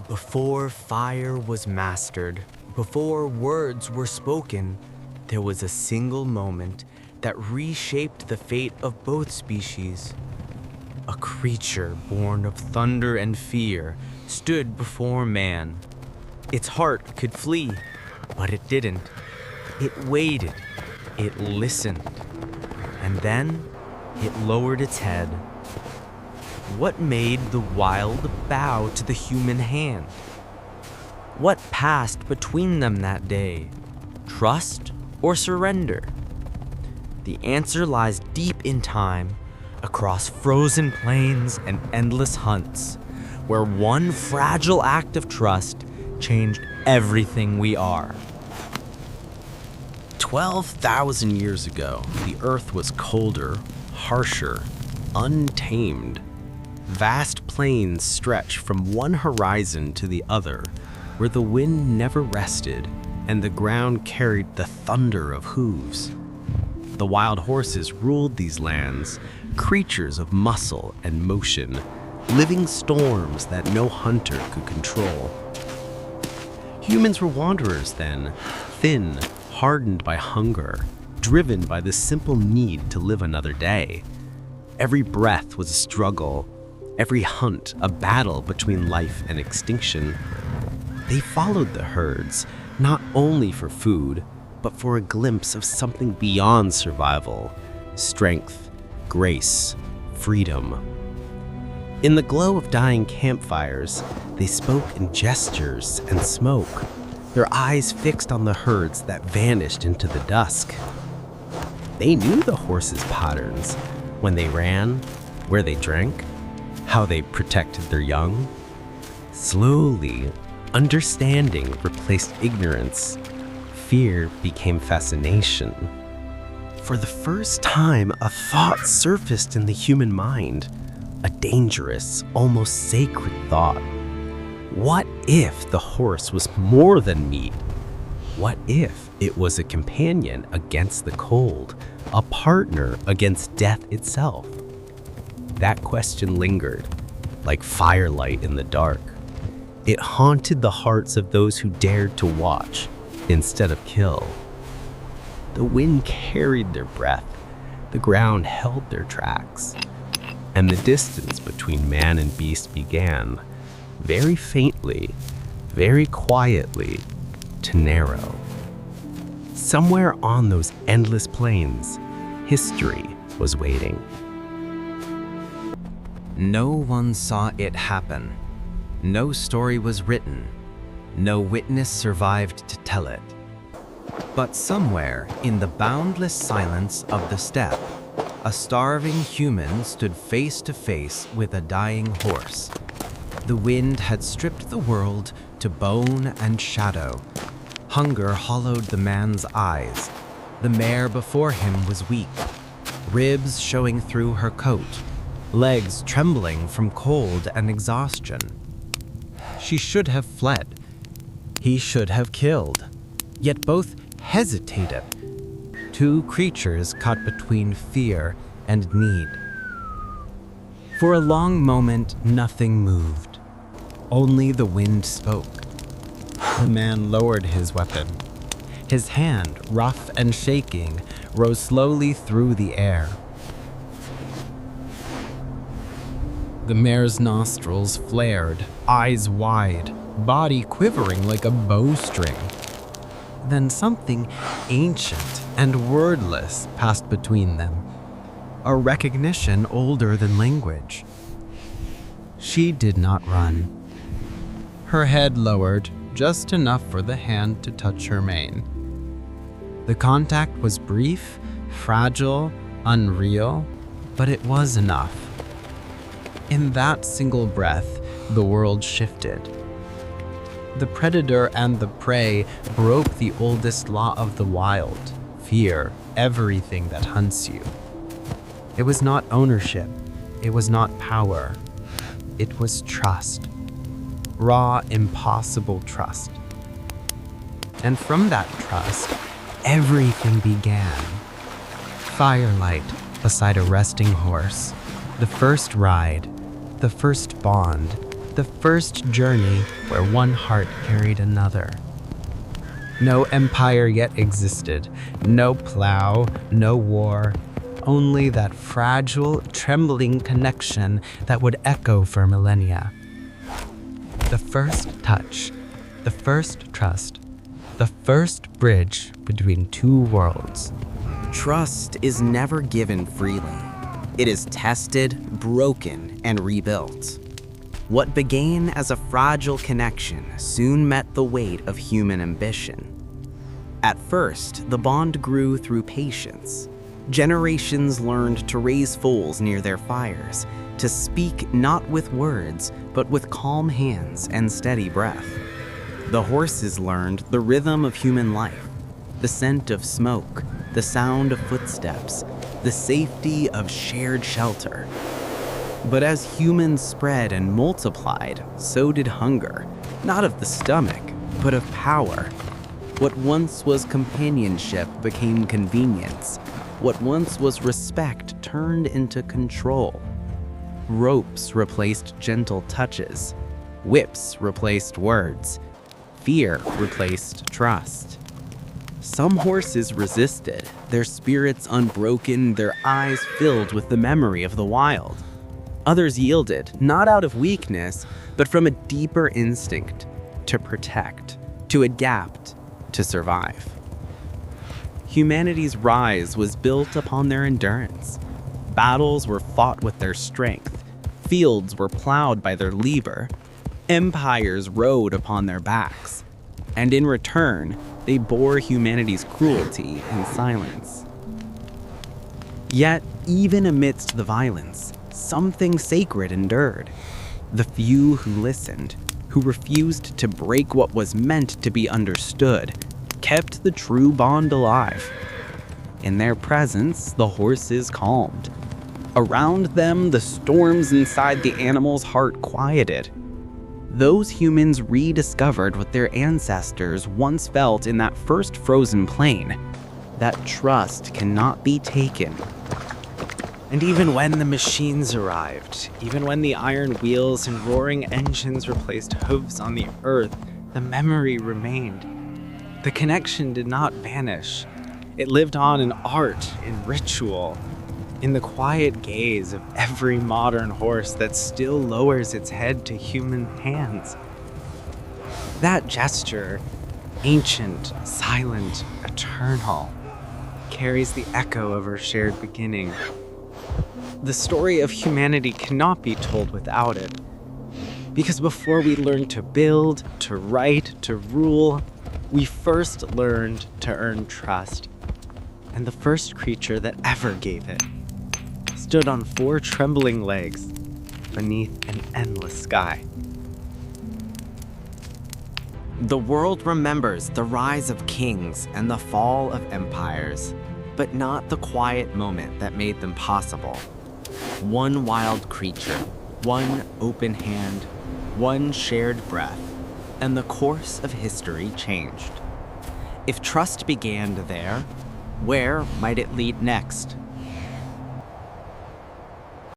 Before fire was mastered, before words were spoken, there was a single moment that reshaped the fate of both species. A creature born of thunder and fear stood before man. Its heart could flee, but it didn't. It waited, it listened, and then it lowered its head. What made the wild bow to the human hand? What passed between them that day? Trust or surrender? The answer lies deep in time, across frozen plains and endless hunts, where one fragile act of trust changed everything we are. 12,000 years ago, the Earth was colder, harsher, untamed. Vast plains stretched from one horizon to the other, where the wind never rested and the ground carried the thunder of hooves. The wild horses ruled these lands, creatures of muscle and motion, living storms that no hunter could control. Humans were wanderers then, thin, hardened by hunger, driven by the simple need to live another day. Every breath was a struggle, every hunt a battle between life and extinction. They followed the herds, not only for food, but for a glimpse of something beyond survival: strength, grace, freedom. In the glow of dying campfires, they spoke in gestures and smoke, their eyes fixed on the herds that vanished into the dusk. They knew the horses' patterns, when they ran, where they drank, how they protected their young. Slowly, understanding replaced ignorance. Fear became fascination. For the first time, a thought surfaced in the human mind, a dangerous, almost sacred thought. What if the horse was more than meat? What if it was a companion against the cold, a partner against death itself? That question lingered, like firelight in the dark. It haunted the hearts of those who dared to watch instead of kill. The wind carried their breath, the ground held their tracks, and the distance between man and beast began, very faintly, very quietly, to narrow. Somewhere on those endless plains, history was waiting. No one saw it happen. No story was written. No witness survived to tell it. But somewhere in the boundless silence of the steppe, a starving human stood face to face with a dying horse. The wind had stripped the world to bone and shadow. Hunger hollowed the man's eyes. The mare before him was weak, ribs showing through her coat, legs trembling from cold and exhaustion. She should have fled. He should have killed. Yet both hesitated. Two creatures caught between fear and need. For a long moment, nothing moved. Only the wind spoke. The man lowered his weapon. His hand, rough and shaking, rose slowly through the air. The mare's nostrils flared, eyes wide, body quivering like a bowstring. Then something ancient and wordless passed between them, a recognition older than language. She did not run. Her head lowered, just enough for the hand to touch her mane. The contact was brief, fragile, unreal, but it was enough. In that single breath, the world shifted. The predator and the prey broke the oldest law of the wild: fear everything that hunts you. It was not ownership. It was not power. It was trust. Raw, impossible trust. And from that trust, everything began. Firelight beside a resting horse, the first ride, the first bond, the first journey where one heart carried another. No empire yet existed, no plow, no war, only that fragile, trembling connection that would echo for millennia. The first touch, the first trust, the first bridge between two worlds. Trust is never given freely. It is tested, broken, and rebuilt. What began as a fragile connection soon met the weight of human ambition. At first, the bond grew through patience. Generations learned to raise foals near their fires, to speak not with words, but with calm hands and steady breath. The horses learned the rhythm of human life, the scent of smoke, the sound of footsteps, the safety of shared shelter. But as humans spread and multiplied, so did hunger, not of the stomach, but of power. What once was companionship became convenience. What once was respect turned into control. Ropes replaced gentle touches. Whips replaced words. Fear replaced trust. Some horses resisted, their spirits unbroken, their eyes filled with the memory of the wild. Others yielded, not out of weakness, but from a deeper instinct to protect, to adapt, to survive. Humanity's rise was built upon their endurance. Battles were fought with their strength. Fields were plowed by their lever. Empires rode upon their backs. And in return, they bore humanity's cruelty in silence. Yet, even amidst the violence, something sacred endured. The few who listened, who refused to break what was meant to be understood, kept the true bond alive. In their presence, the horses calmed. Around them, the storms inside the animal's heart quieted. Those humans rediscovered what their ancestors once felt in that first frozen plain, that trust cannot be taken. And even when the machines arrived, even when the iron wheels and roaring engines replaced hooves on the earth, the memory remained. The connection did not vanish. It lived on in art, in ritual, in the quiet gaze of every modern horse that still lowers its head to human hands. That gesture, ancient, silent, eternal, carries the echo of our shared beginning. The story of humanity cannot be told without it. Because before we learned to build, to write, to rule, we first learned to earn trust. And the first creature that ever gave it stood on 4 trembling legs beneath an endless sky. The world remembers the rise of kings and the fall of empires, but not the quiet moment that made them possible. One wild creature, one open hand, one shared breath, and the course of history changed. If trust began there, where might it lead next?